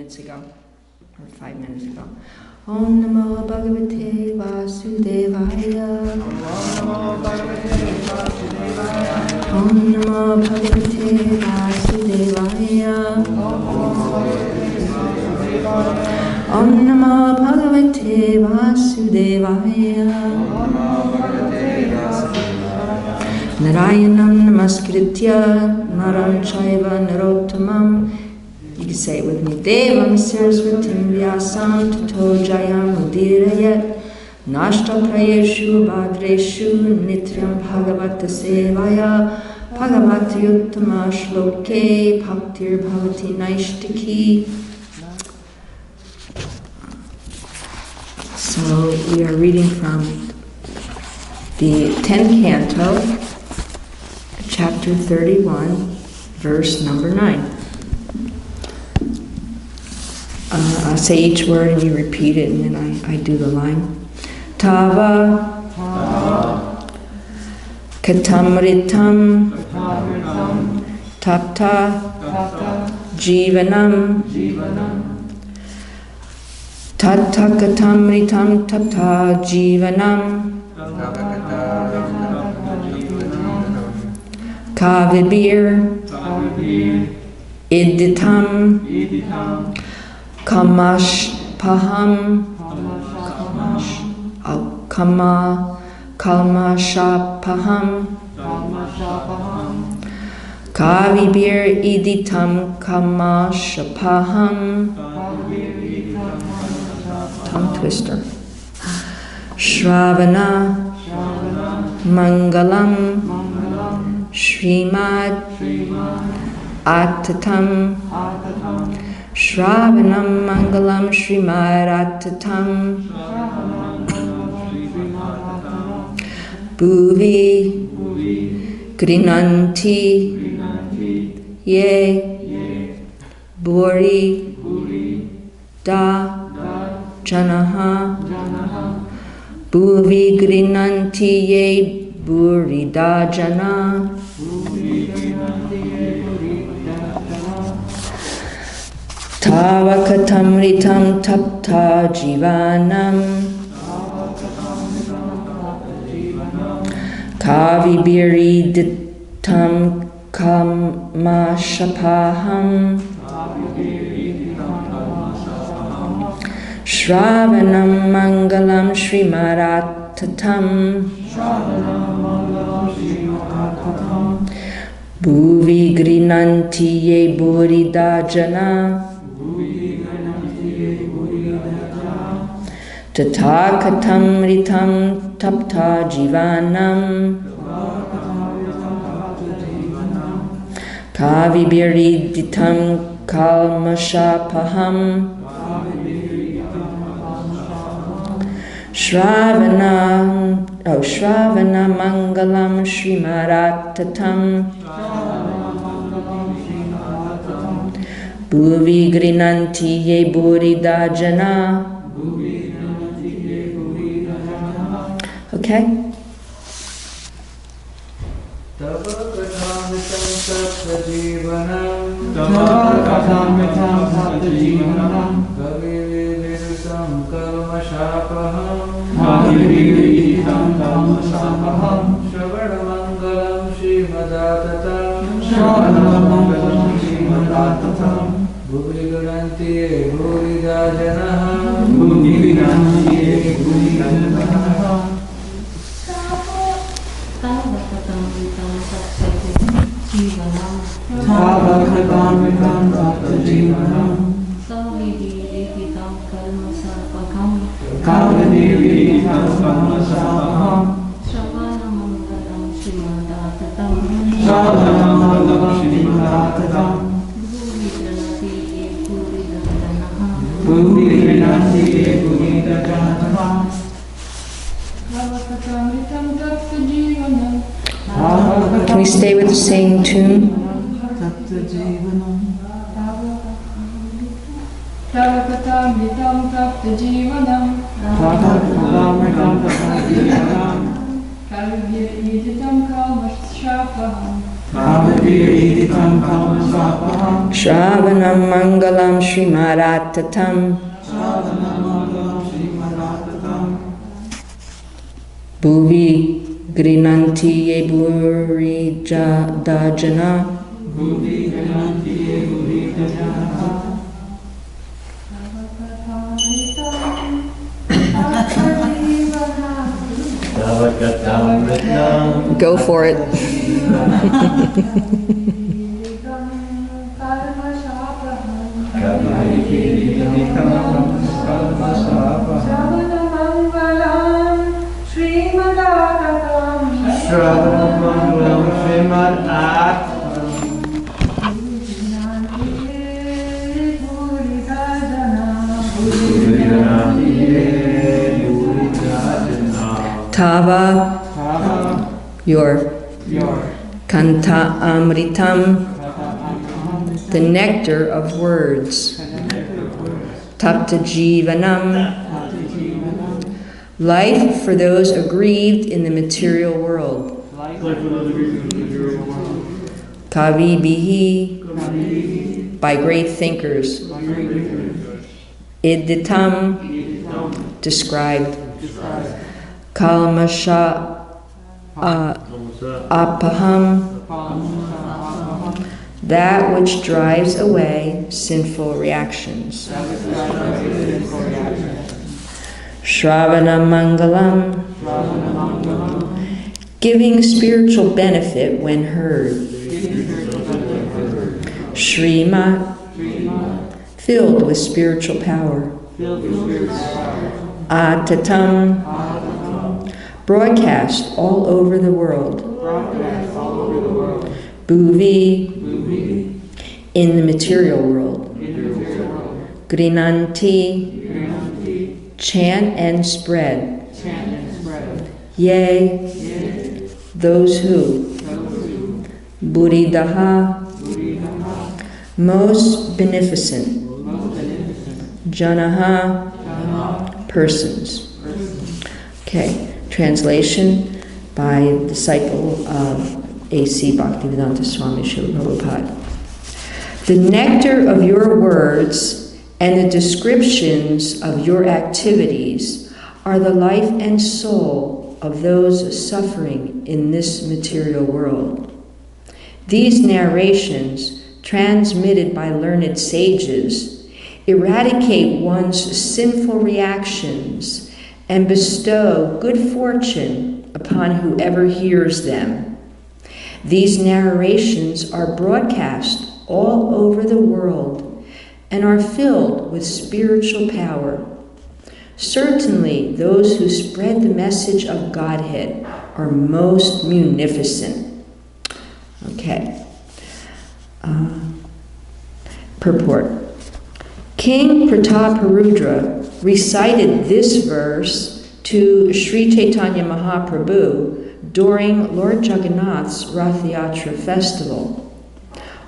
minutes ago, or 5 minutes ago. Om Namo Bhagavate Vasudevaya. Om Namo Bhagavate Vasudevaya. Om Namo Bhagavate Vasudevaya. Narayanam Namaskritya Naram Chaiva Narottamam. You can say it with me. Devam Saraswatim Vyasam Tato Jayam Udirayat Nashta Prayeshu Bhadreshu Nityam Bhagavata Sevaya Bhagavati Uttama Shloke Bhaktir Bhavati Naishtiki. So we are reading from the 10th canto, chapter 31, verse number 9. I'll say each word and you repeat it, and then I do the line. Tava Katamritam Tapta Jivanam Tatta Katamritam Tapta Jivanam Kavibir Iditam Kamash Paham Kalmashapaham Kavibir Iditam Kamashapaham. Tongue twister. Shravana Mangalam Srimad Atatam Shravanam Mangalam Srimad Atatam Bhuvi Grinanti Ye Buri Da Janaha Bhuvi Grinanti Ye Buri Da Jana. Tava Katamritam Tapta Jivanam Kavibiri Ditam Kamashapaham Shravanam Mangalam Srimad-Atatam Bhuvi Grinanti Ye Burida Jana Tathakatam Ritam Tapta Jivanam Kavibiri Ditam Kalmashapaham Shravana Mangalam Srimad-Atatam Bhuvi Grinanti Ye Burida Jana. Okay? Can we stay with the same tune? Shravanam Mangalam Srimaratatam. Bhuvi Grinanti Ye Bhuri Dajana. Go for it. Tava, your Kanta Amritam, the nectar of words. Tapta Jivanam, life for those aggrieved in the material world. Kavi Bihi, by great thinkers. Iditam, described. Kalmasha apaham, that which drives away sinful reactions. Shravana Mangalam, giving spiritual benefit when heard. Shrima, filled with spiritual power. Atatam, broadcast all over the world. Bhuvi, in the material world. Grinanti, chant and spread. Yea, those who. Buddhidaha, most beneficent. Janaha, persons. Okay. Translation by disciple of A.C. Bhaktivedanta Swami Srila Prabhupada. The nectar of your words and the descriptions of your activities are the life and soul of those suffering in this material world. These narrations, transmitted by learned sages, eradicate one's sinful reactions and bestow good fortune upon whoever hears them. These narrations are broadcast all over the world and are filled with spiritual power. Certainly, those who spread the message of Godhead are most munificent. Okay. Purport. King Prataparudra recited this verse to Sri Chaitanya Mahaprabhu during Lord Jagannath's Rath Yatra festival.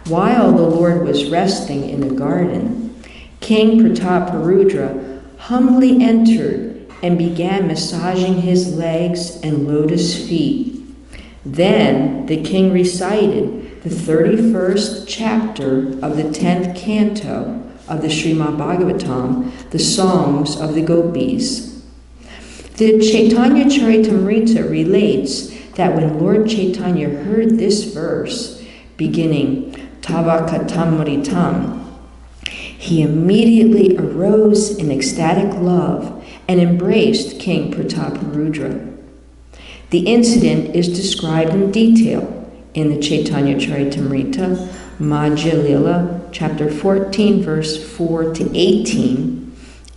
While the Lord was resting in the garden, King Prataparudra humbly entered and began massaging his legs and lotus feet. Then the king recited the 31st chapter of the 10th canto of the Srimad Bhagavatam, the songs of the gopis. The Chaitanya Charitamrita relates that when Lord Chaitanya heard this verse, beginning Tava Katamritam, he immediately arose in ecstatic love and embraced King Prataparudra. The incident is described in detail in the Chaitanya Charitamrita, Madhya Lila, chapter 14, verse 4 to 18,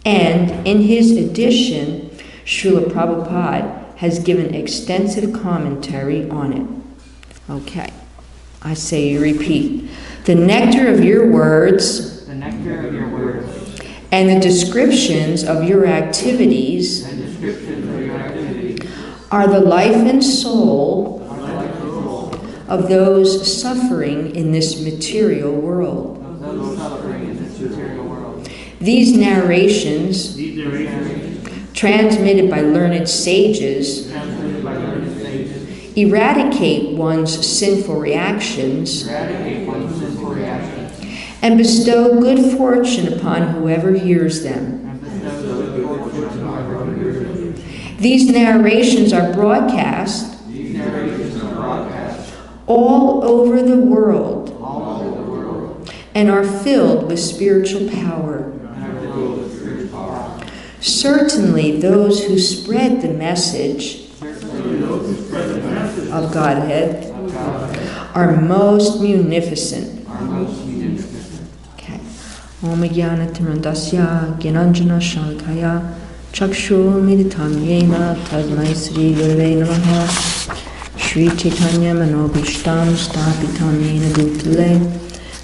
and in his edition, Srila Prabhupada has given extensive commentary on it. Okay, I say you repeat. The nectar of your words, and the descriptions of your activities, are the life and soul of those suffering in this material world. These narrations, transmitted by learned sages, eradicate one's sinful reactions, and bestow good fortune upon whoever hears them. These narrations are broadcast all over the world and are filled with spiritual power. Certainly, those who spread the message of Godhead are most munificent. Okay. Om Jnana Tirandasya Gyananjana Shalakaya Chakshu Meditam Yena Tasmai Sri Gurave Namaha Sri Chaitanya Manobishtam Stapitam Yena Bhutale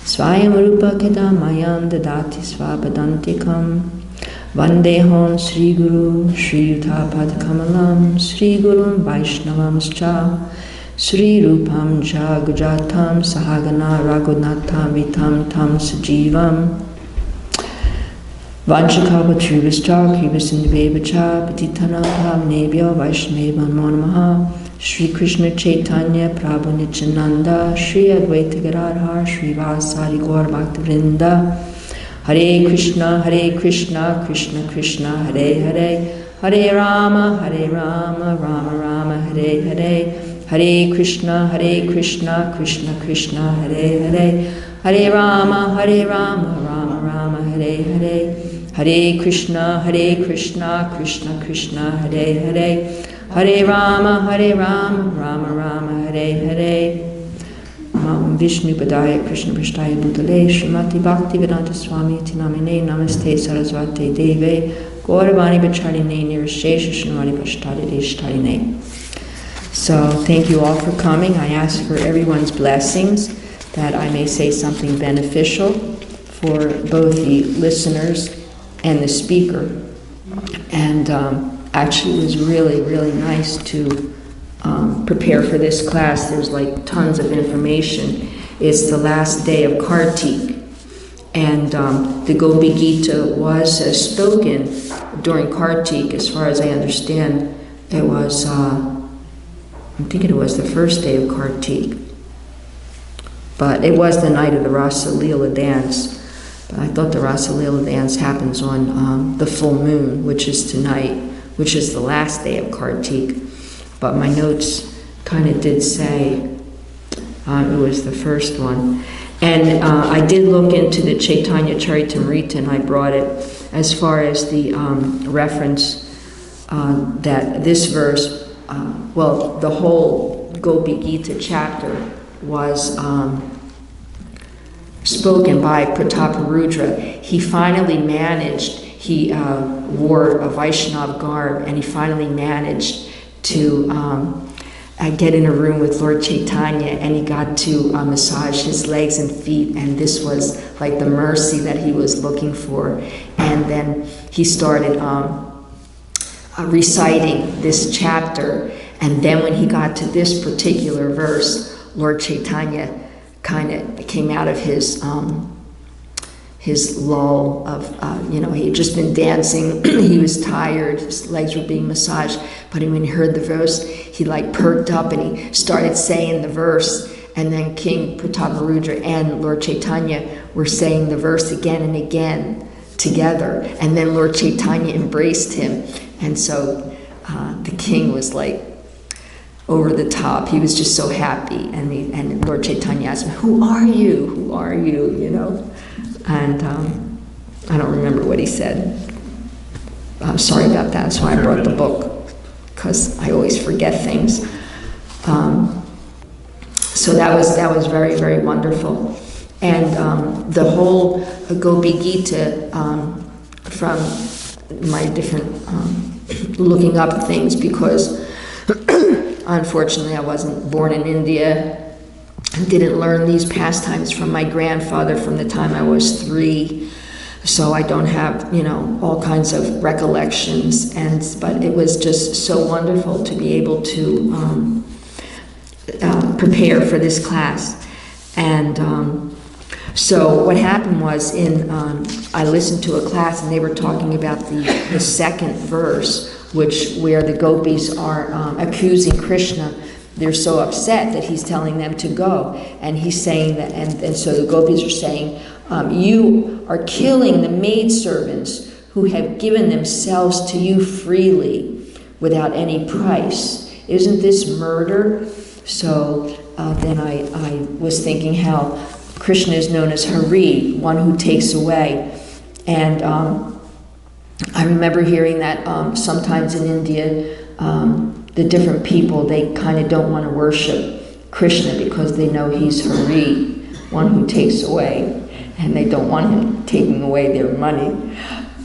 Svayam Rupa Kedamayam Dadati Svapadantikam Vandeham Sri Guru Sri Yuta Padkamalam Sri Gurum Vaishnavamscha Sri Rupam Ja Gujatam Sahagana Raghunatam Vitam Tam Sajivam Vanchakapachurvascha Krivasindivevacha Patitana Pavnebhyo Vaishnava Namaha Sri Krishna Chaitanya Prabhu Nityananda Sri Advaita Gadadhar Sri Vasari Gaur Bhakta Vrinda Hare Krishna, Krishna Krishna, Hare Hare, Hare Rama, Rama Rama, Hare Hare, Hare Krishna, Krishna Krishna, Hare Hare, Hare Rama, Rama Rama, Hare Hare, Hare Krishna, Krishna Krishna, Hare Hare, Hare Rama, Rama Rama, Hare Hare. Mam Vishnu Padaya Krishna Prashtaya Bhutale Srimati Bhakti Vedanta Swami Tinamine Namaste Sarasvate Deve Gauravani Bacharine Nirashesha Srimati Pashtari Deshtarine. So thank you all for coming. I ask for everyone's blessings that I may say something beneficial for both the listeners and the speaker. And actually it was really, really nice to prepare for this class. There's like tons of information. It's the last day of Kartik, and the Gopi Gita was spoken during Kartik. As far as I understand, it was, I'm thinking it was the first day of Kartik, but it was the night of the Rasa Leela dance. But I thought the Rasa Leela dance happens on the full moon, which is tonight, which is the last day of Kartik. But my notes kind of did say it was the first one. And I did look into the Chaitanya Charitamrita, and I brought it as far as the reference that this verse, the whole Gopi Gita chapter was spoken by Prataparudra. He finally managed, he wore a Vaishnav garb, and he finally managed to get in a room with Lord Chaitanya, and he got to massage his legs and feet, and this was like the mercy that he was looking for. And then he started reciting this chapter, and then when he got to this particular verse, Lord Chaitanya kind of came out of his lull of, he had just been dancing, he was tired, his legs were being massaged, but when he heard the verse, he like perked up and he started saying the verse, and then King Prataparudra and Lord Chaitanya were saying the verse again and again together, and then Lord Chaitanya embraced him, and so the king was like over the top. He was just so happy, and Lord Chaitanya asked him, who are you, And I don't remember what he said. I'm sorry about that. That's why I brought the book, because I always forget things. So that was very, very wonderful. And the whole Gopi Gita, from my different looking up things, because unfortunately I wasn't born in India. I didn't learn these pastimes from my grandfather from the time I was 3, so I don't have, all kinds of recollections. But it was just so wonderful to be able to prepare for this class. And so what happened was, I listened to a class, and they were talking about the second verse, where the gopis are accusing Krishna they're so upset that he's telling them to go. And he's saying that, and so the gopis are saying, you are killing the maidservants who have given themselves to you freely without any price. Isn't this murder? So then I was thinking how Krishna is known as Hari, one who takes away. And I remember hearing that sometimes in India, the different people, they kind of don't want to worship Krishna because they know he's Hari, one who takes away, and they don't want him taking away their money.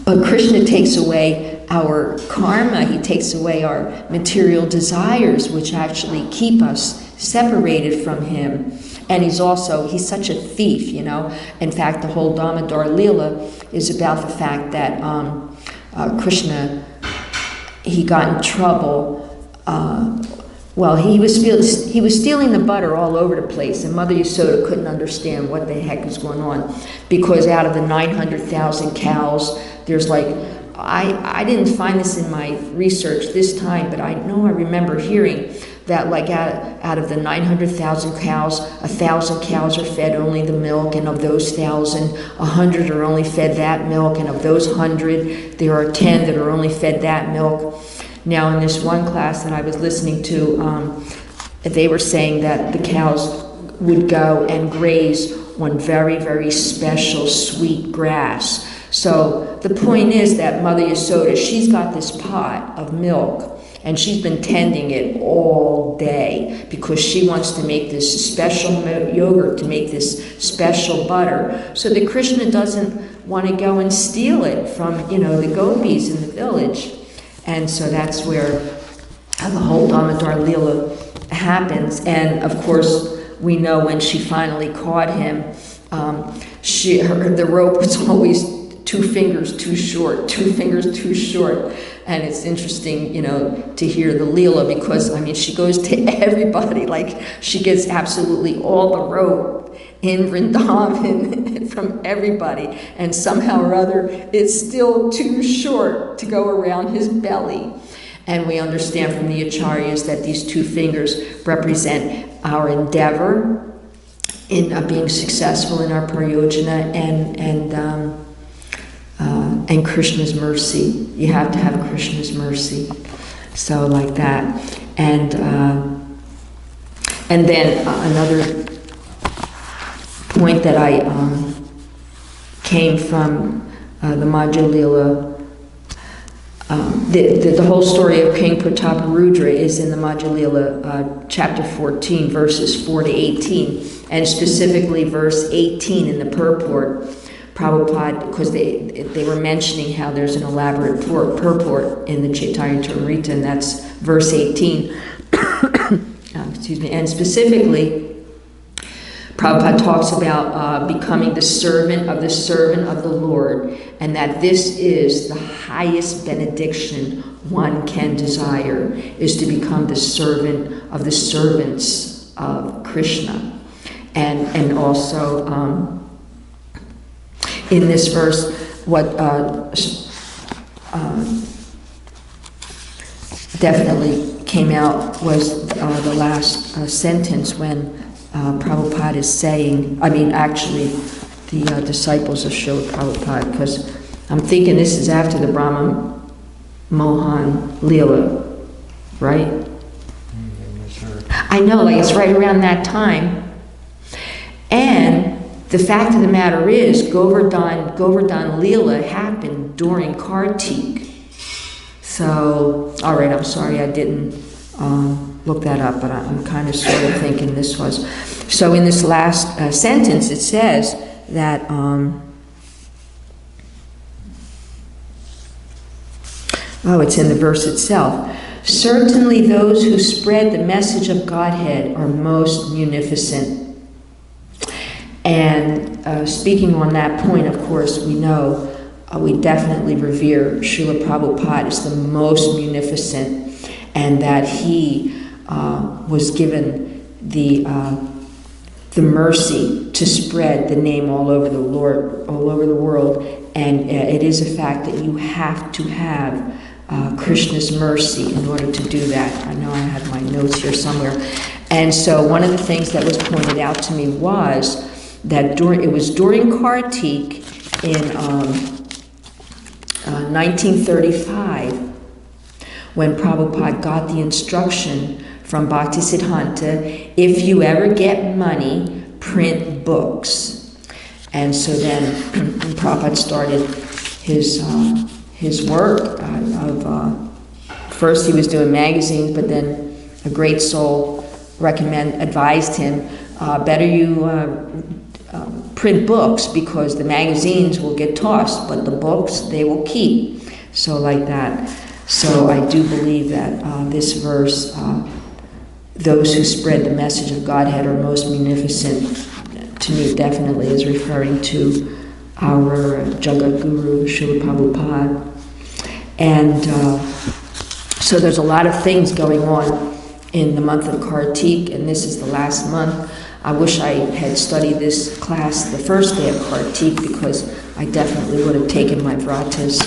But Krishna takes away our karma, he takes away our material desires, which actually keep us separated from him. And he's such a thief, you know. In fact, the whole Damodar Leela is about the fact that Krishna, he got in trouble. He was stealing the butter all over the place, and Mother Yasoda couldn't understand what the heck was going on, because out of the 900,000 cows, there's like, I didn't find this in my research this time, but I know I remember hearing that like out of the 900,000 cows, 1,000 cows are fed only the milk, and of those 1,000, 100 are only fed that milk, and of those 100, there are 10 that are only fed that milk. Now, in this one class that I was listening to, they were saying that the cows would go and graze on very, very special sweet grass. So the point is that Mother Yasoda, she's got this pot of milk, and she's been tending it all day because she wants to make this special yogurt, to make this special butter, so that Krishna doesn't want to go and steal it from, you know, the gopis in the village. And so that's where the whole Damodar Leela happens. And of course, we know when she finally caught him, the rope was always 2 fingers too short, 2 fingers too short. And it's interesting, you know, to hear the Leela, because, I mean, she goes to everybody, like she gets absolutely all the rope in Vrindaban from everybody, and somehow or other it's still too short to go around his belly. And we understand from the Acharyas that these 2 fingers represent our endeavor in being successful in our prayojana, and Krishna's mercy. You have to have Krishna's mercy. So like that. And then another point that I came from the Madhya Lila. The whole story of King Prataparudra is in the Madhya Lila, chapter 14, verses 4 to 18, and specifically verse 18 in the purport. Prabhupada, because they were mentioning how there's an elaborate purport in the Chaitanya Charitamrita, and that's verse 18. Excuse me. And specifically, Prabhupada talks about becoming the servant of the Lord, and that this is the highest benediction one can desire, is to become the servant of the servants of Krishna. And also, in this verse, what definitely came out was the last sentence when Prabhupada is saying, I mean, actually, the disciples of Srila Prabhupada, because I'm thinking this is after the Brahma Mohan Leela, right? Sure. I know, like it's right around that time. And the fact of the matter is, Govardhan Leela happened during Kartik. So, all right, I'm sorry I didn't look that up, but I'm kind of sort of thinking this was. So in this last sentence, it says that, it's in the verse itself. Certainly those who spread the message of Godhead are most munificent. And speaking on that point, of course, we know, we definitely revere Srila Prabhupada as the most munificent, and that he was given the mercy to spread the name all over the world. And it is a fact that you have to have Krishna's mercy in order to do that. I know I had my notes here somewhere. And so one of the things that was pointed out to me was that it was during Kartik in 1935 when Prabhupada got the instruction from Bhaktisiddhanta, if you ever get money, print books. And so then Prabhupada started his work first he was doing magazines, but then a great soul advised him, better you print books, because the magazines will get tossed, but the books they will keep. So like that. So I do believe that this verse, those who spread the message of Godhead are most munificent, to me definitely is referring to our Jagat Guru, Srila Prabhupada. And so there's a lot of things going on in the month of Kartik, and this is the last month. I wish I had studied this class the first day of Kartik, because I definitely would have taken my vratas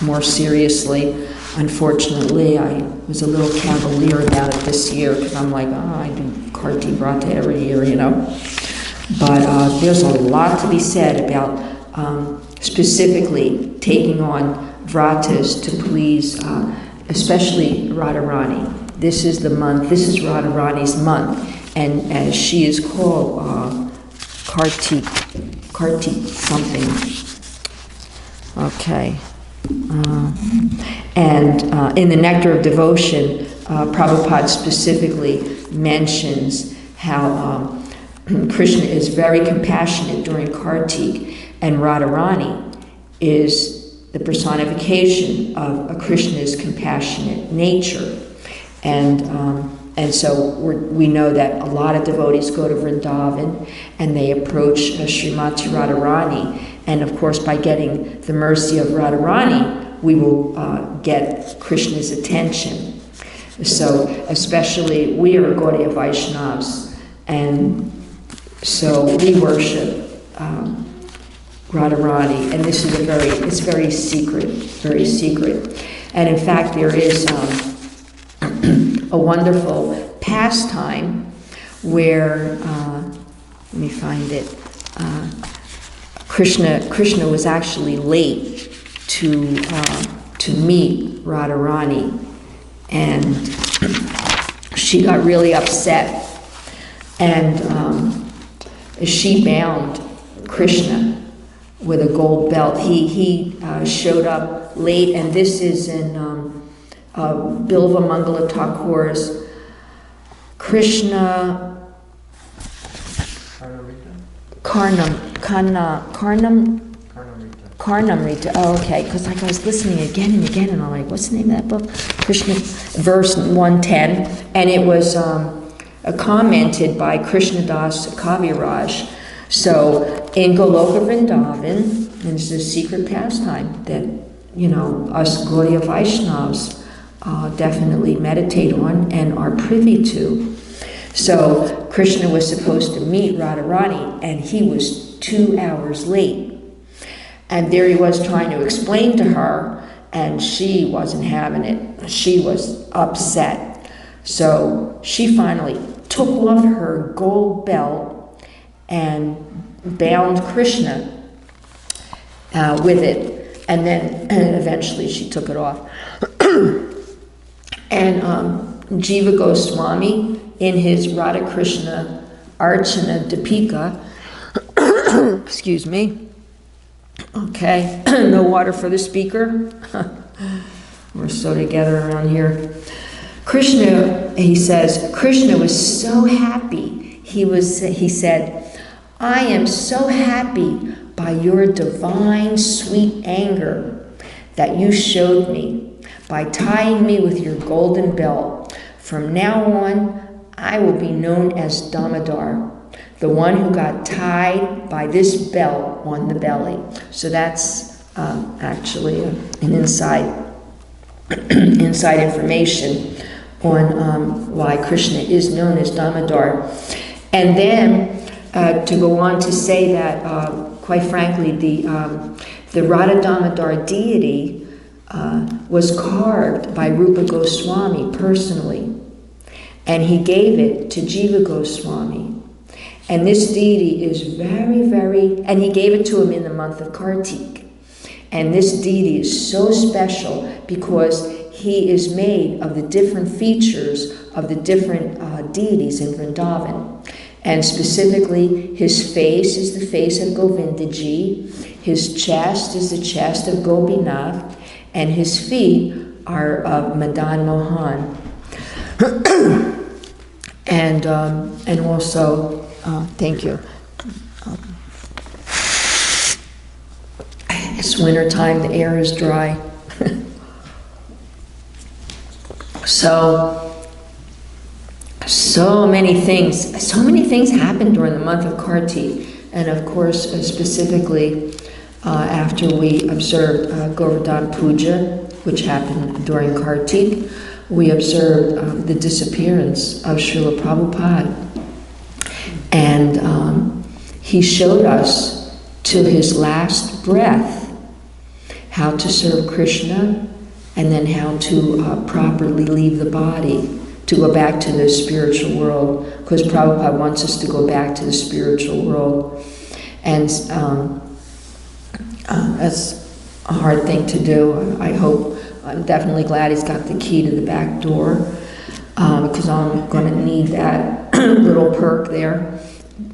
more seriously. Unfortunately, I was a little cavalier about it this year, because I'm like, I do Kartik vrata every year, you know. But there's a lot to be said about specifically taking on vratas to please, especially Radharani. This is the month, this is Radharani's month, and as she is called Kartik something. Okay. And in the Nectar of Devotion, Prabhupada specifically mentions how Krishna is very compassionate during Kartik, and Radharani is the personification of Krishna's compassionate nature. And so we know that a lot of devotees go to Vrindavan and they approach Srimati Radharani. And of course, by getting the mercy of Radharani, we will get Krishna's attention. So especially we are Gaudiya Vaishnavas, and so we worship Radharani, and this is it's very secret, very secret. And in fact, there is a wonderful pastime where, let me find it, Krishna was actually late to meet Radharani, and she got really upset, and she bound Krishna with a gold belt. He showed up late, and this is in Bilva Mangala Thakur's Krishna Karnamrita. Oh, okay, because like I was listening again and again, and I'm like, what's the name of that book? Krishna, verse 110, and it was commented by Krishnadas Kaviraj. So in Goloka Vrindavan, and it's a secret pastime that, you know, us Gaudiya Vaishnavas definitely meditate on and are privy to. So Krishna was supposed to meet Radharani, and he was 2 hours late. And there he was trying to explain to her, and she wasn't having it. She was upset. So she finally took off her gold belt and bound Krishna with it. And then eventually she took it off. And Jiva Goswami, in his Radha Krishna Archana Deepika, excuse me, okay, no water for the speaker. We're so together around here. Krishna, he says, Krishna was so happy. He said, I am so happy by your divine sweet anger that you showed me by tying me with your golden belt. From now on, I will be known as Damodar, the one who got tied by this belt on the belly. So that's actually an inside information on why Krishna is known as Damodar. And then to go on to say that, quite frankly, the Radha Damodar deity was carved by Rupa Goswami personally, and he gave it to Jiva Goswami. And this deity is and he gave it to him in the month of Kartik. And this deity is so special because he is made of the different features of the different deities in Vrindavan. And specifically, his face is the face of Govindaji, his chest is the chest of Gopinath, and his feet are of Madan Mohan. And also, thank you. It's winter time, the air is dry. So many things happened during the month of Kartik. And of course, specifically, after we observed Govardhan Puja, which happened during Kartik, we observed the disappearance of Srila Prabhupada. And he showed us to his last breath how to serve Krishna, and then how to properly leave the body to go back to the spiritual world, because Prabhupada wants us to go back to the spiritual world. And that's a hard thing to do. I'm definitely glad he's got the key to the back door, because I'm going to need that little perk there.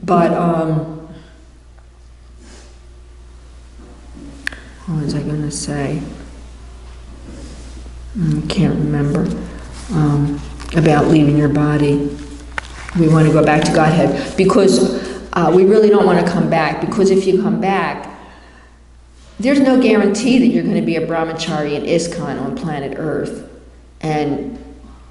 But what was I going to say? I can't remember. About leaving your body. We want to go back to Godhead, because we really don't want to come back, because if you come back, there's no guarantee that you're going to be a brahmachari in ISKCON on planet Earth. And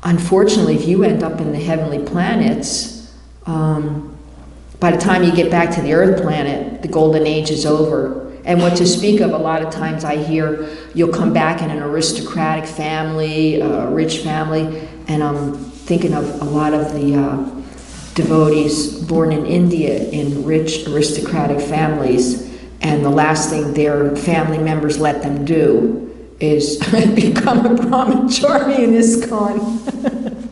unfortunately, if you end up in the heavenly planets, by the time you get back to the Earth planet, the golden age is over. And what to speak of, a lot of times I hear you'll come back in an aristocratic family, a rich family, and I'm thinking of a lot of the devotees born in India in rich aristocratic families, and the last thing their family members let them do is become a brahmachari in ISKCON.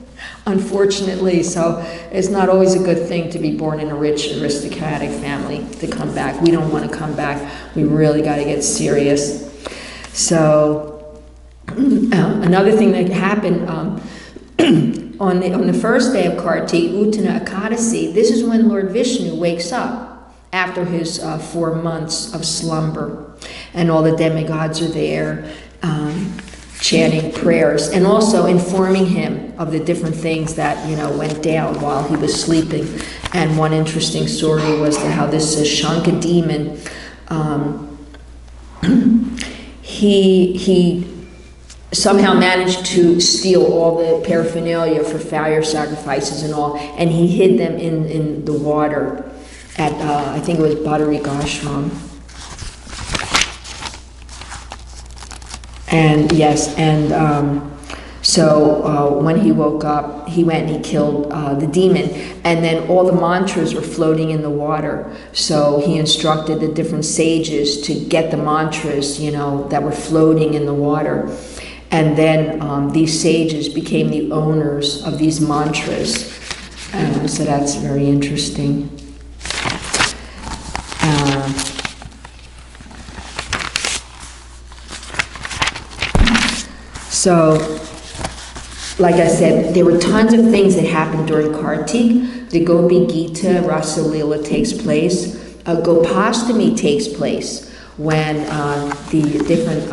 Unfortunately, so it's not always a good thing to be born in a rich aristocratic family to come back. We don't want to come back. We really got to get serious. So another thing that happened on the first day of Kartik, Uttana Ekadasi, this is when Lord Vishnu wakes up after his 4 months of slumber, and all the demigods are there, chanting prayers, and also informing him of the different things that went down while he was sleeping. And one interesting story was how this Shanka demon, he somehow managed to steal all the paraphernalia for fire sacrifices and all, and he hid them in the water at I think it was Badarik Ashram. And yes, and so when he woke up, he went and he killed the demon, and then all the mantras were floating in the water. So he instructed the different sages to get the mantras, that were floating in the water. And then these sages became the owners of these mantras. So that's very interesting. So, like I said, there were tons of things that happened during Kartik. The Gopi Gita Rasa Leela takes place. Gopastami takes place when the different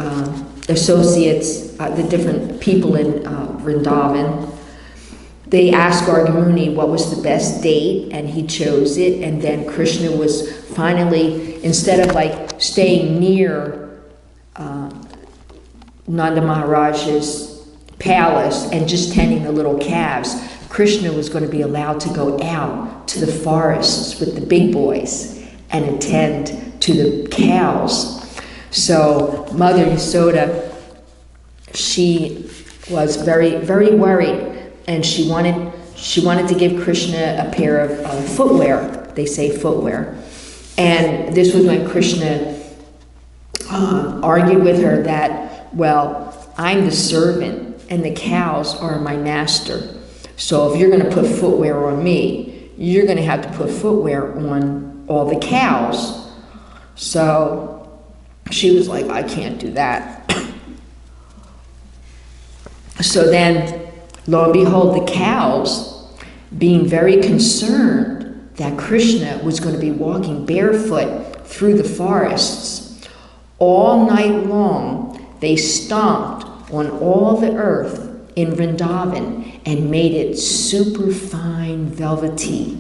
associates, the different people in Vrindavan, they asked Gargamuni what was the best date, and he chose it. And then Krishna was finally, instead of staying near Nanda Maharaj's palace and just tending the little calves, Krishna was going to be allowed to go out to the forests with the big boys and attend to the cows. So Mother Yasoda, she was very, very worried, and she wanted to give Krishna a pair of footwear. They say footwear. And this was when Krishna argued with her that well, I'm the servant and the cows are my master. So if you're going to put footwear on me, you're going to have to put footwear on all the cows. So she was like, I can't do that. So then, lo and behold, the cows, being very concerned that Krishna was going to be walking barefoot through the forests, all night long they stomped on all the earth in Vrindaban and made it super fine, velvety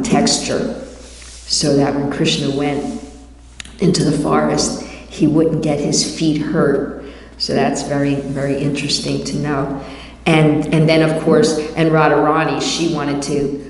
texture, so that when Krishna went into the forest, he wouldn't get his feet hurt. So that's very, very interesting to know. And then, of course, and Radharani, she wanted to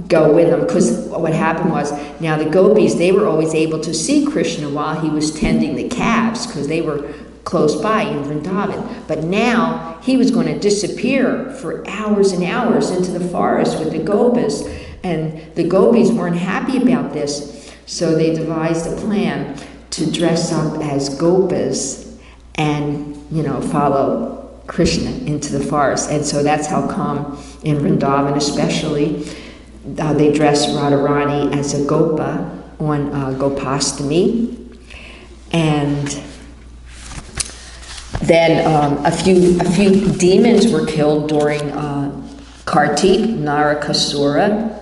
go with him, because what happened was, now the gopis, they were always able to see Krishna while he was tending the calves, because they were close by in Vrindavan. But now he was going to disappear for hours and hours into the forest with the gopas, and the gopis weren't happy about this, so they devised a plan to dress up as gopas and, follow Krishna into the forest. And so that's how come in Vrindavan especially, they dress Radharani as a gopa on Gopastami. And then a few demons were killed during Kartik, Narakasura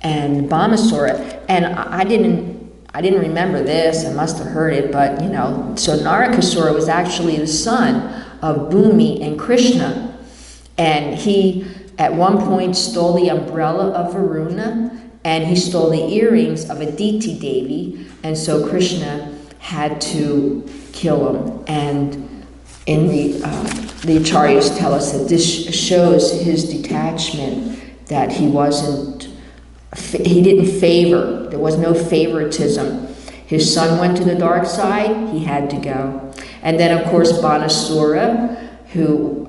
and Bhamasura. And I didn't remember this, I must have heard it, but so Narakasura was actually the son of Bhumi and Krishna. And he, at one point, stole the umbrella of Varuna, and he stole the earrings of Aditi Devi, and so Krishna had to kill him. And in the Acharyas tell us that this shows his detachment, that he didn't favor, there was no favoritism. His son went to the dark side, he had to go. And then, of course, Banasura, who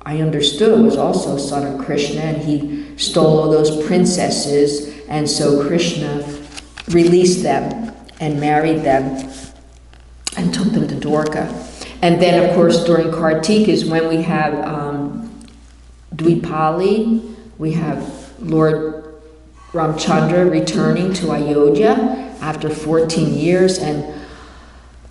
I understood was also son of Krishna, and he stole all those princesses, and so Krishna released them and married them and took them to Dwarka. And then, of course, during Kartik is when we have Dwipali, we have Lord Ramchandra returning to Ayodhya after 14 years. And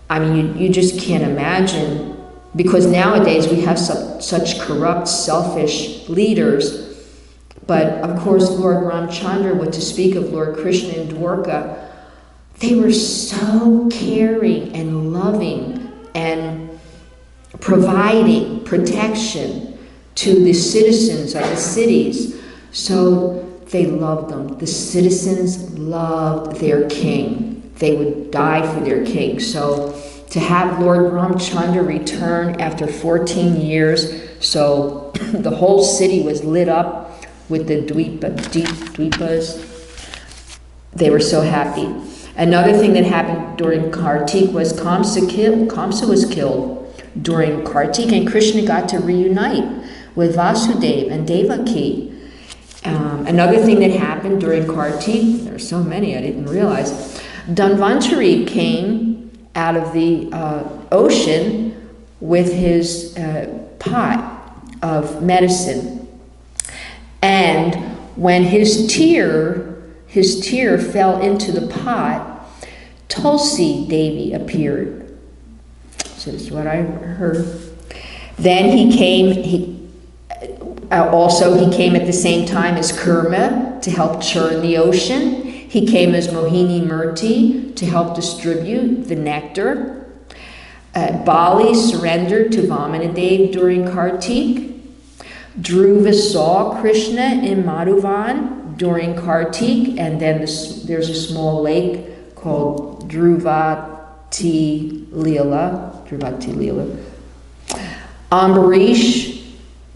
I mean, you just can't imagine, because nowadays we have such corrupt, selfish leaders. But of course, Lord Ramchandra, what to speak of Lord Krishna and Dwarka, they were so caring and loving and providing protection to the citizens of the cities. So they loved them. The citizens loved their king. They would die for their king. So to have Lord Ramchandra return after 14 years, so the whole city was lit up with the dweepas. They were so happy. Another thing that happened during Kartik was Kamsa was killed during Kartik, and Krishna got to reunite with Vasudeva and Devaki. Another thing that happened during Kartik, there are so many I didn't realize, Dhanvantari came out of the ocean with his pot of medicine. And when his tear fell into the pot, Tulsi Devi appeared. So that's what I heard. Then he came at the same time as Kurma to help churn the ocean. He came as Mohini Murti to help distribute the nectar. Bali surrendered to Vamanadev during Kartik. Dhruva saw Krishna in Madhuvan during Kartik, and then there's a small lake called Dhruvati Leela. Ambarish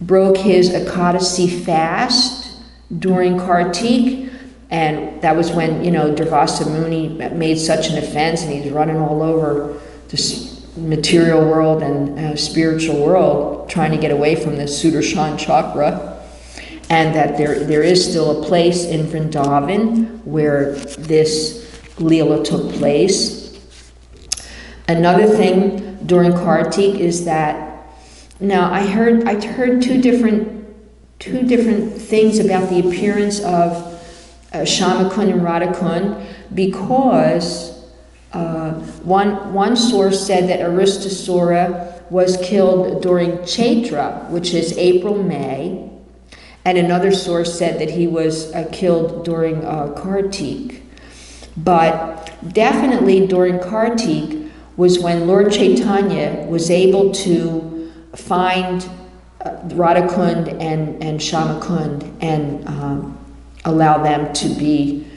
broke his Ekadasi fast during Kartik, and that was when, Durvasa Muni made such an offense, and he's running all over this material world and spiritual world, trying to get away from the Sudarshan chakra, and that there is still a place in Vrindavan where this Leela took place. Another thing, during Kartik is that, now I heard two different things about the appearance of Shamakund and Radhakund, because one source said that Aristasura was killed during Chaitra, which is April, May, and another source said that he was killed during Kartik. But definitely during Kartik was when Lord Chaitanya was able to find Radhakund and Shamakund and allow them to be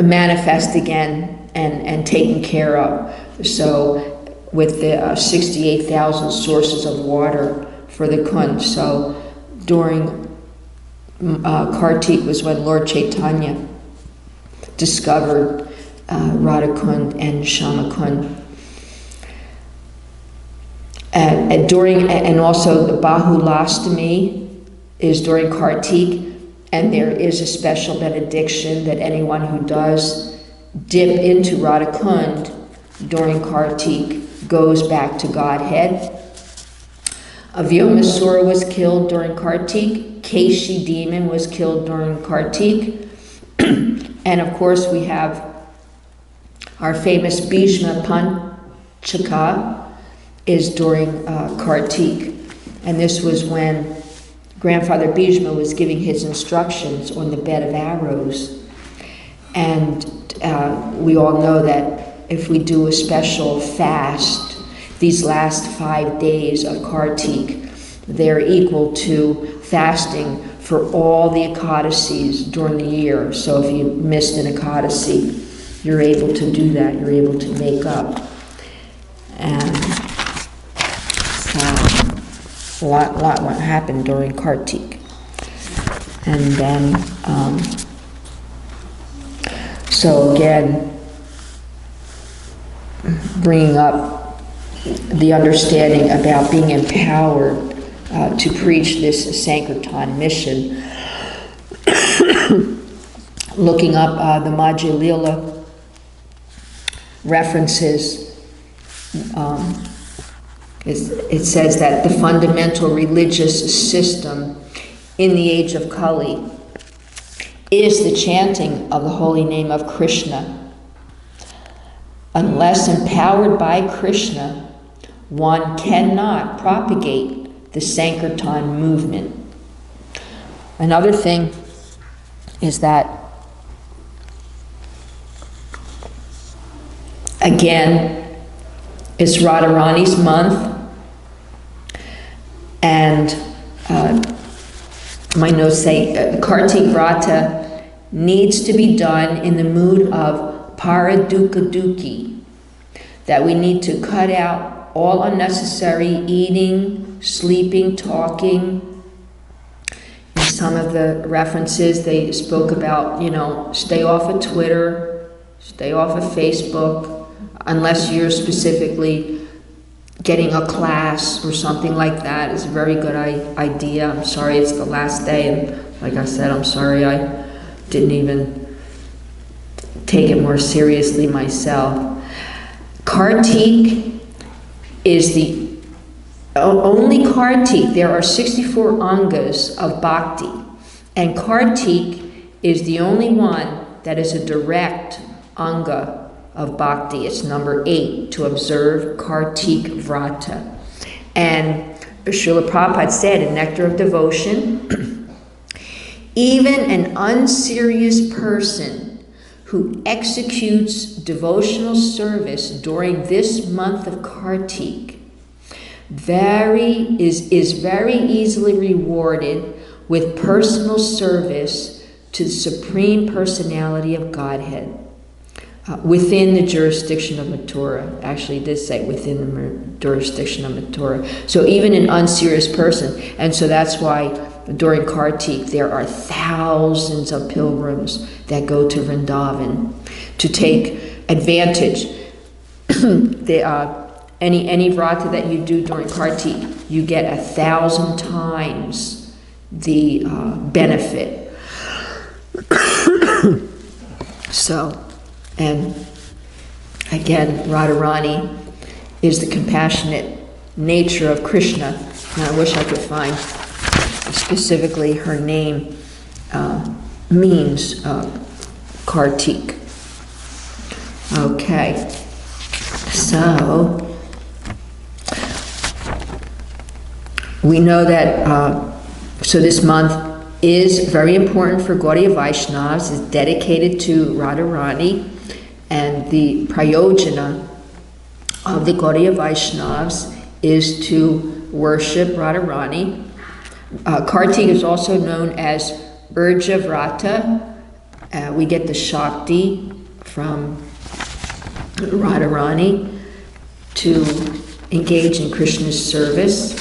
manifest again and taken care of. So with the 68,000 sources of water for the Kund. So during Kartik was when Lord Chaitanya discovered Radhakund and Shamakund. And also the Bahulastami is during Kartik, and there is a special benediction that anyone who does dip into Radhakund during Kartik goes back to Godhead. Vyomasura was killed during Kartik. Keshi demon was killed during Kartik. And of course we have our famous Bhishma Panchaka is during Kartik. And this was when Grandfather Bhishma was giving his instructions on the bed of arrows. And we all know that if we do a special fast, these last 5 days of Kartik, they're equal to fasting for all the Ekadasis during the year. So if you missed an Ekadasi, you're able to do that. You're able to make up. And a lot happened during Kartik. And then, so again, bringing up the understanding about being empowered to preach this Sankirtan mission. Looking up the Madhya Lila references, it says that the fundamental religious system in the age of Kali is the chanting of the holy name of Krishna. Unless empowered by Krishna, one cannot propagate the Sankirtan movement. Another thing is that, again, it's Radharani's month, and my notes say Kartik Vrata needs to be done in the mood of Paradukaduki, that we need to cut out all unnecessary eating, sleeping, talking. In some of the references, they spoke about, stay off of Twitter, stay off of Facebook, unless you're specifically getting a class or something like that. Is a very good idea. I'm sorry it's the last day, and like I said, I'm sorry I didn't even take it more seriously myself. Kartik is the only Kartik. There are 64 angas of bhakti, and Kartik is the only one that is a direct anga of bhakti. It's number 8 to observe Kartik Vrata. And Srila Prabhupada said in Nectar of Devotion, even an unserious person who executes devotional service during this month of Kartik is very easily rewarded with personal service to the Supreme Personality of Godhead within the jurisdiction of Mathura. Actually, it did say within the jurisdiction of Mathura. So even an unserious person. And so that's why during Kartik there are thousands of pilgrims that go to Vrindaban to take advantage. Any vrata that you do during Kartik, you get 1,000 times the benefit. So, and again, Radharani is the compassionate nature of Krishna. And I wish I could find specifically her name means Kartik. Okay, so we know that, so this month is very important for Gaudiya Vaishnavas, is dedicated to Radharani, and the prayojana of the Gaudiya Vaishnavas is to worship Radharani. Kartik is also known as Urja Vrata. We get the Shakti from Radharani to engage in Krishna's service.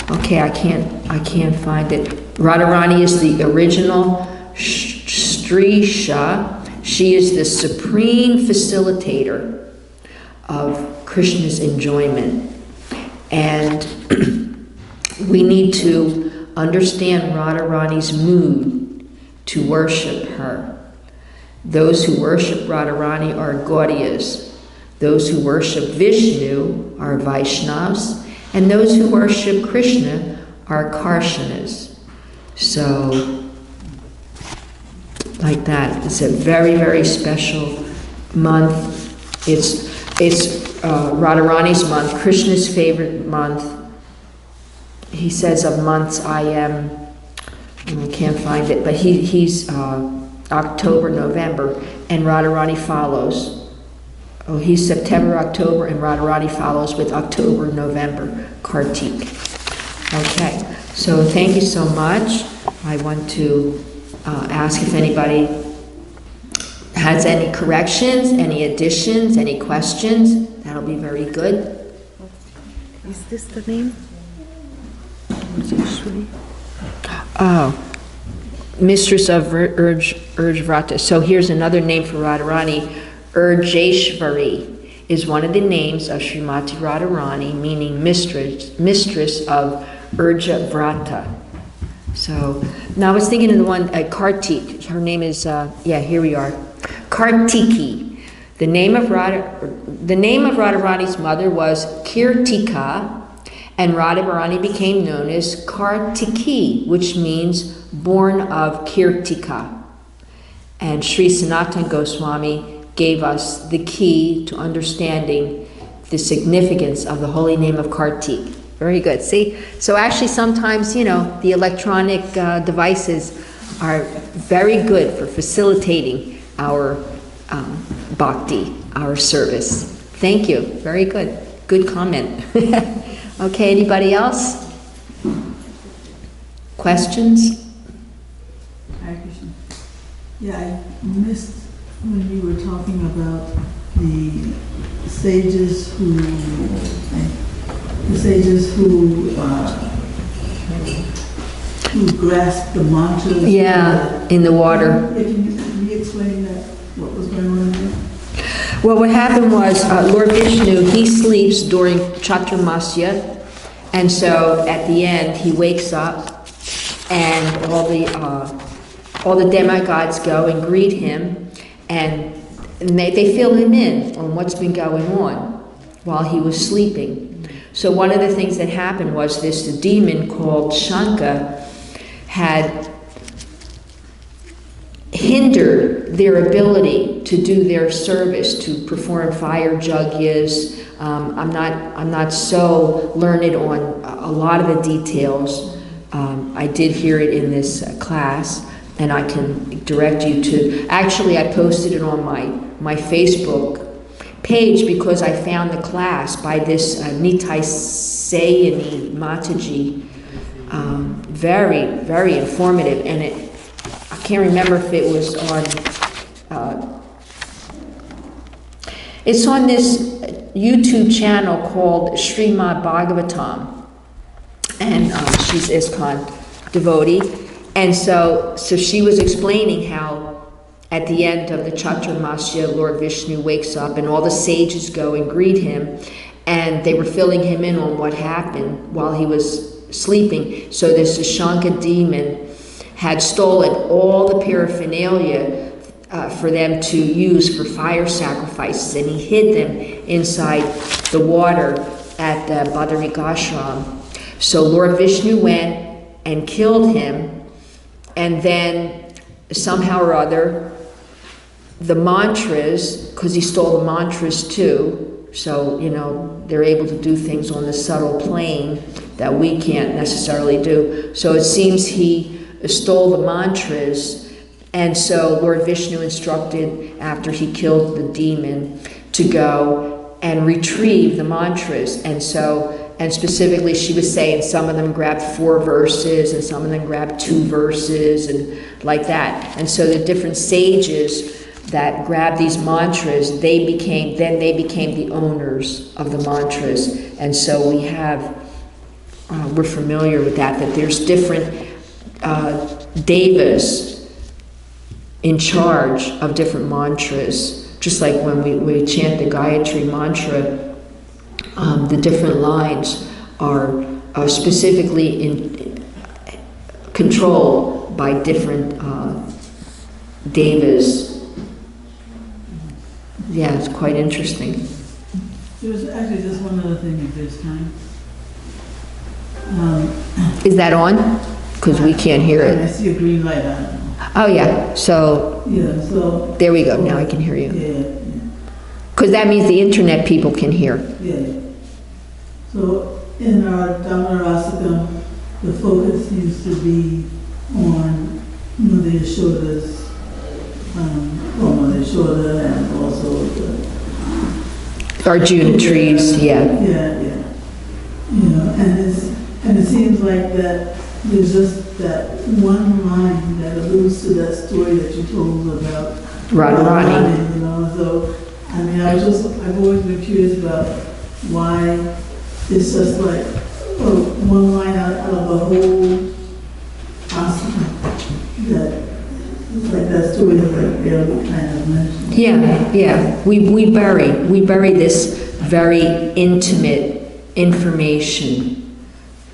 Okay, I can't find it. Radharani is the original Strisha. She is the supreme facilitator of Krishna's enjoyment. And we need to understand Radharani's mood to worship her. Those who worship Radharani are Gaudiyas. Those who worship Vishnu are Vaishnavas, and those who worship Krishna are Karshanas. So, like that, it's a very, very special month. It's Radharani's month, Krishna's favorite month. He says of months, I can't find it, but he's October, November, and Radharani follows. Oh, he's September, October, and Radharani follows with October, November, Kartik. Okay, so thank you so much. I want to ask if anybody has any corrections, any additions, any questions. That'll be very good. Is this the name? Oh, Mistress of Vrata. So here's another name for Radharani. Urjeshvari is one of the names of Srimati Radharani, meaning mistress of Urja Vrata. So now I was thinking of the one, Kartik. Her name is, here we are. Kartiki. The name of Radharani's mother was Kirtika, and Radharani became known as Kartiki, which means born of Kirtika. And Sri Sanatana Goswami gave us the key to understanding the significance of the holy name of Kartik. Very good. See? So actually sometimes, the electronic devices are very good for facilitating our bhakti, our service. Thank you. Very good. Good comment. Okay, anybody else? Questions? Hare Krishna. Yeah, I missed when you were talking about the sages who grasp the mantras. Yeah, in the water. Can you explain that? What was going on there? Well, what happened was Lord Vishnu, he sleeps during Chaturmasya, and so at the end he wakes up, and all the demigods go and greet him, and they fill him in on what's been going on while he was sleeping. So one of the things that happened was the demon called Shanka had hindered their ability to do their service, to perform fire yagyas. I'm not so learned on a lot of the details. I did hear it in this class, and I can direct you to. Actually, I posted it on my Facebook page because I found the class by this Nitai Sayani Mataji. Very, very informative, and I can't remember if it was on. It's on this YouTube channel called Srimad Bhagavatam, and she's ISKCON devotee, and so she was explaining how at the end of the Chaturmasya, Lord Vishnu wakes up and all the sages go and greet him, and they were filling him in on what happened while he was sleeping. So this Shanka demon had stolen all the paraphernalia for them to use for fire sacrifices, and he hid them inside the water at the Badarik Ashram. So Lord Vishnu went and killed him, and then somehow or other, the mantras, because he stole the mantras too, so, you know, they're able to do things on the subtle plane that we can't necessarily do. So it seems he stole the mantras, and so Lord Vishnu instructed, after he killed the demon, to go and retrieve the mantras. And so, and specifically she was saying some of them grabbed 4 verses and some of them grabbed 2 verses and like that. And so the different sages that grabbed these mantras, they became the owners of the mantras. And so we have, we're familiar with that there's different devas in charge of different mantras. Just like when we chant the Gayatri mantra, the different lines are specifically controlled by different devas. Yeah, it's quite interesting. There was actually just one other thing at this time. Is that on? Because we can't hear I it. see a green light on. Oh, yeah, so Yeah, so. there we go, now I can hear you. Yeah, Because that means the internet people can hear. yeah. So in our Dhammarasika, the focus used to be on Mother Yashoda's, Mother Yashoda and also the Arjuna trees, yeah. Yeah, yeah. You know, and it seems like that there's just that one line that alludes to that story that you told about Radharani. You know, so I mean, I've always been curious about why it's just like one line out of a whole asana that it's like that story that like barely kind of mentioned. Yeah, yeah. We bury this very intimate information,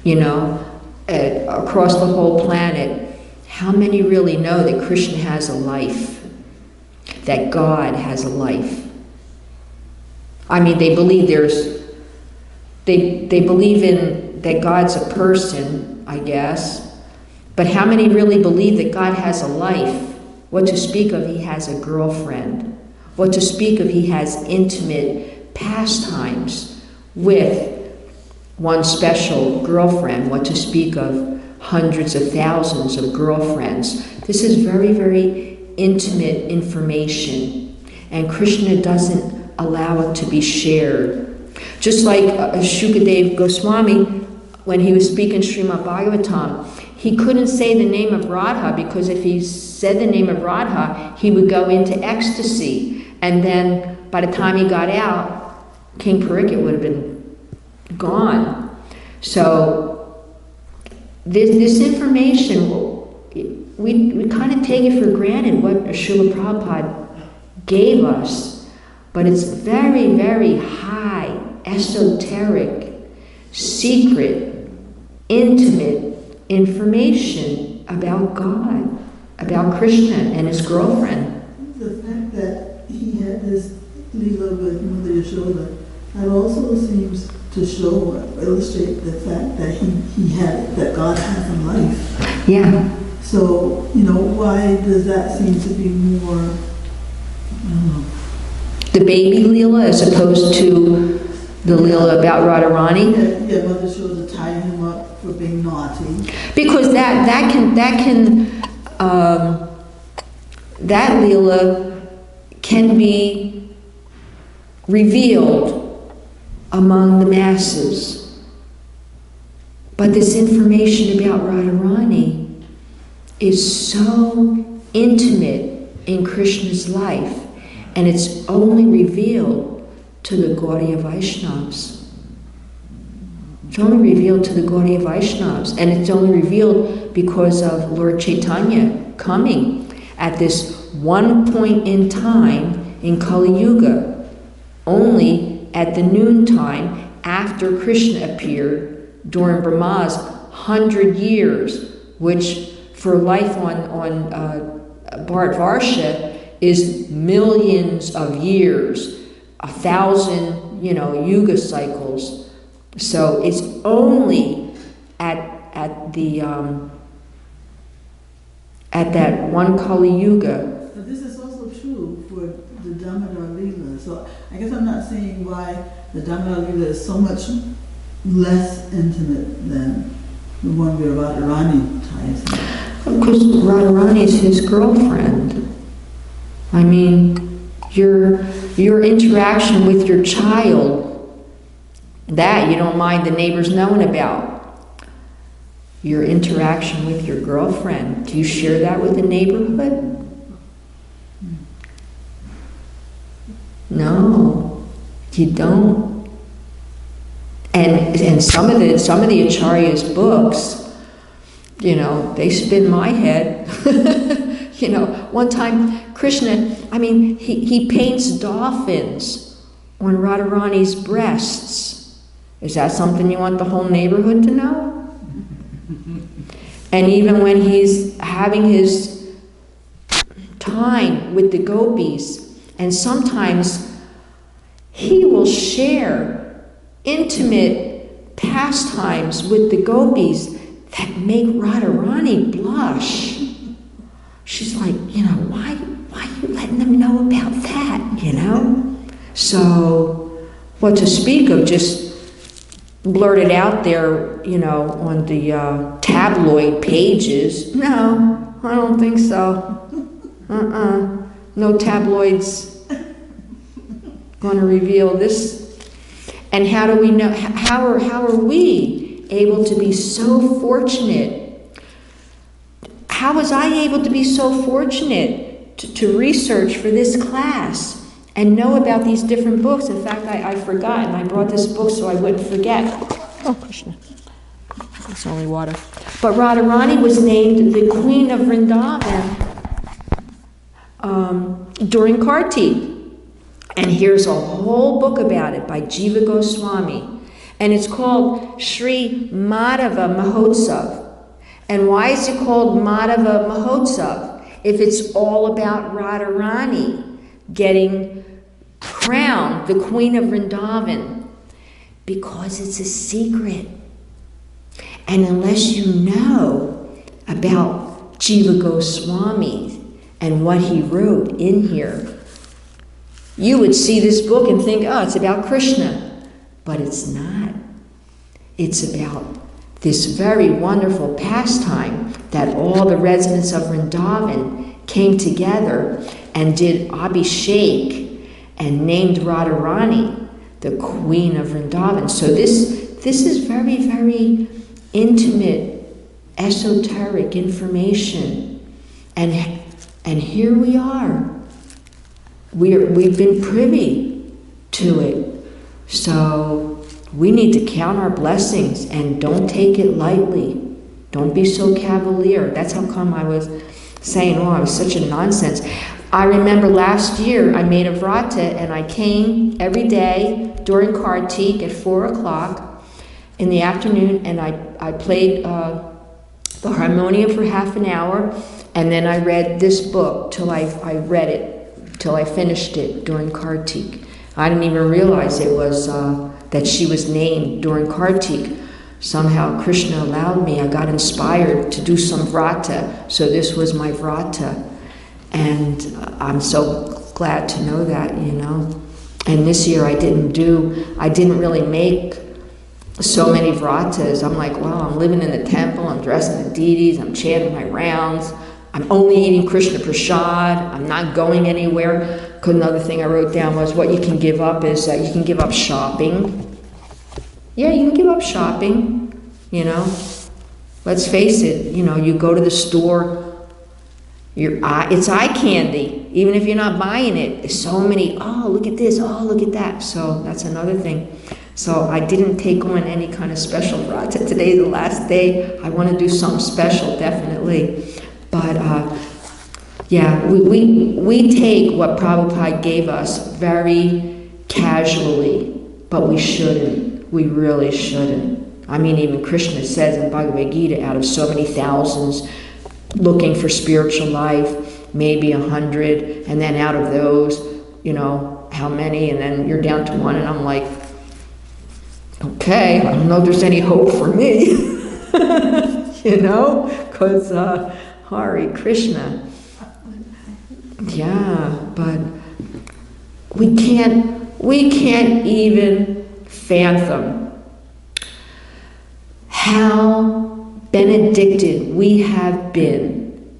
you know, across the whole planet. How many really know that Krishna has a life? That God has a life? I mean, they believe they believe in that God's a person, I guess. But how many really believe that God has a life? What to speak of, he has a girlfriend. What to speak of, he has intimate pastimes with one special girlfriend. What to speak of hundreds of thousands of girlfriends. This is very, very intimate information. And Krishna doesn't allow it to be shared. Just like Shukadev Goswami, when he was speaking Srimad Bhagavatam, he couldn't say the name of Radha because if he said the name of Radha, he would go into ecstasy. And then by the time he got out, King Parikshit would have been gone. So this information, we kind of take it for granted what Srila Prabhupada gave us. But it's very, very high, esoteric, secret, intimate information about God, about Krishna and his girlfriend. The fact that he had this Leela with Mother Yashoda, that also seems to show, illustrate the fact that he had it, that God has a life. Yeah. So, you know, why does that seem to be more, I don't know. The baby Leela as opposed to the Leela about Radharani? Yeah, Mother Yashoda tying him up for being naughty. Because that Leela can be revealed among the masses. But this information about Radharani is so intimate in Krishna's life, and it's only revealed to the Gaudiya Vaishnavas. It's only revealed to the Gaudiya Vaishnavas, and it's only revealed because of Lord Chaitanya coming at this one point in time in Kali Yuga, only at the noontime after Krishna appeared during Brahma's 100 years, which for life on Bharatvarsha is millions of years, 1,000, yuga cycles. So it's only at that one Kali Yuga. But this is also true for the Damodar Leela. So I guess I'm not saying why the Damodar Leela is so much less intimate than the one where Radharani ties in. Because Radharani is his girlfriend. I mean, your interaction with your child, that you don't mind the neighbors knowing about. Your interaction with your girlfriend, do you share that with the neighborhood? No, you don't. And some of the Acharya's books, they spin my head. One time Krishna, he paints dolphins on Radharani's breasts. Is that something you want the whole neighborhood to know? And even when he's having his time with the gopis, and sometimes he will share intimate pastimes with the gopis that make Radharani blush. She's like, why are you letting them know about that, So, what to speak of, just blurted out there, on the tabloid pages. No, I don't think so. No tabloids going to reveal this. And how do we know? How are we able to be so fortunate? How was I able to be so fortunate to research for this class and know about these different books? In fact, I forgot, and I brought this book so I wouldn't forget. Oh, Krishna. It's only water. But Radharani was named the Queen of Vrindaban during Kartik. And here's a whole book about it by Jiva Goswami. And it's called Sri Madhava Mahotsav. And why is it called Madhava Mahotsav if it's all about Radharani getting crowned the Queen of Vrindavan? Because it's a secret. And unless you know about Jiva Goswami and what he wrote in here, you would see this book and think, oh, it's about Krishna. But it's not. It's about this very wonderful pastime that all the residents of Vrindavan came together and did Abhishek and named Radharani the Queen of Vrindavan. So this is very, very intimate, esoteric information. And here we are. We've been privy to it. So we need to count our blessings and don't take it lightly. Don't be so cavalier. That's how come I was saying, I was such a nonsense. I remember last year I made a vrata and I came every day during Kartik at 4 o'clock in the afternoon, and I played the harmonium for half an hour, and then I read this book till I read it, till I finished it during Kartik. I didn't even realize it was that she was named during Kartik. Somehow Krishna allowed me. I got inspired to do some vrata, so this was my vrata. And I'm so glad to know that, And this year I didn't really make so many vratas. I'm like, wow, I'm living in the temple, I'm dressing the deities, I'm chanting my rounds, I'm only eating Krishna prasad, I'm not going anywhere. Because another thing I wrote down was what you can give up is you can give up shopping. Yeah, you can give up shopping, Let's face it, you go to the store, it's eye candy. Even if you're not buying it, there's so many, oh, look at this, oh, look at that. So that's another thing. So I didn't take on any kind of special vrata. Today's the last day. I want to do something special, definitely. But yeah, we take what Prabhupada gave us very casually, but we shouldn't. We really shouldn't. I mean, even Krishna says in Bhagavad Gita, out of so many thousands looking for spiritual life, maybe 100, and then out of those, how many, and then you're down to one, and I'm like, okay, I don't know if there's any hope for me, because Hare Krishna. Yeah, but we can't even fathom how benedicted we have been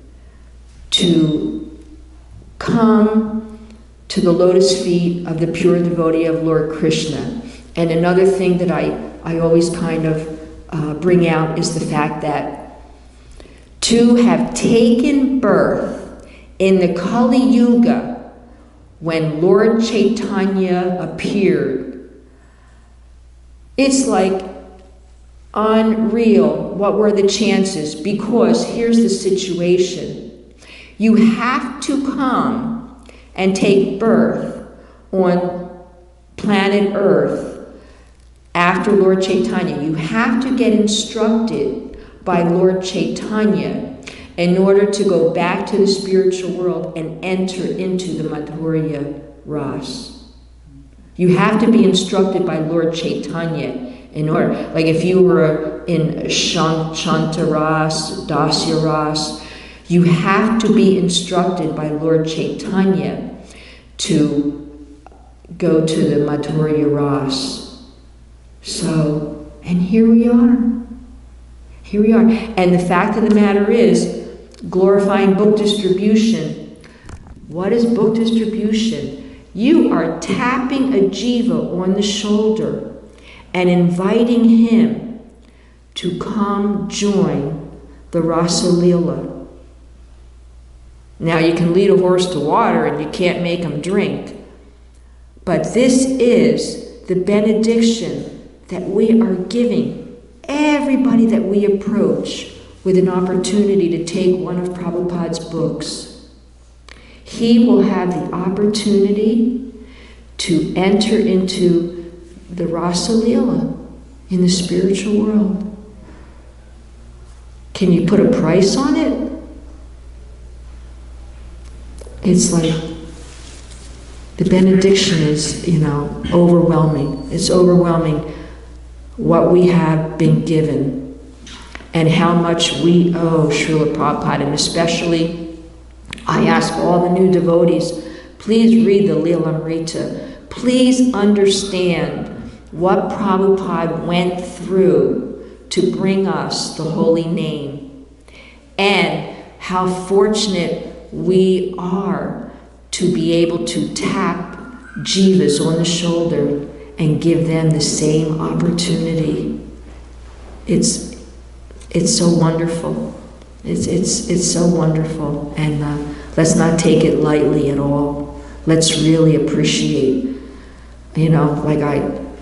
to come to the lotus feet of the pure devotee of Lord Krishna. And another thing that I always kind of bring out is the fact that to have taken birth in the Kali Yuga, when Lord Chaitanya appeared, it's like unreal. What were the chances? Because here's the situation. You have to come and take birth on planet Earth after Lord Chaitanya. You have to get instructed by Lord Chaitanya in order to go back to the spiritual world and enter into the Madhurya Ras. You have to be instructed by Lord Chaitanya in order, like if you were in Shanta Ras, Dasya Ras, you have to be instructed by Lord Chaitanya to go to the Madhurya Ras. So, and here we are. Here we are. And the fact of the matter is, glorifying book distribution. What is book distribution? You are tapping a jiva on the shoulder and inviting him to come join the Rasa Leela. Now you can lead a horse to water and you can't make him drink. But this is the benediction that we are giving everybody that we approach with an opportunity to take one of Prabhupada's books. He will have the opportunity to enter into the Rasa Leela in the spiritual world. Can you put a price on it? It's like the benediction is, overwhelming. It's overwhelming what we have been given and how much we owe Srila Prabhupada. And especially, I ask all the new devotees, please read the Lilamrita. Please understand what Prabhupada went through to bring us the holy name, and how fortunate we are to be able to tap jivas on the shoulder and give them the same opportunity. It's so wonderful. It's so wonderful, and let's not take it lightly at all. Let's really appreciate. Like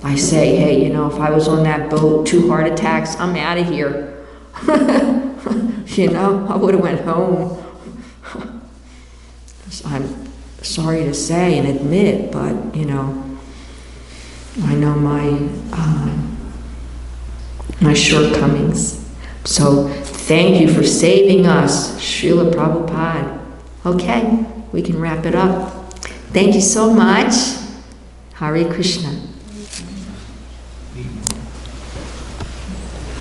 I say, hey, if I was on that boat, 2 heart attacks, I'm out of here. I would have went home. I'm sorry to say and admit, but I know my shortcomings. So thank you for saving us, Srila Prabhupada. Okay, we can wrap it up. Thank you so much. Hare Krishna.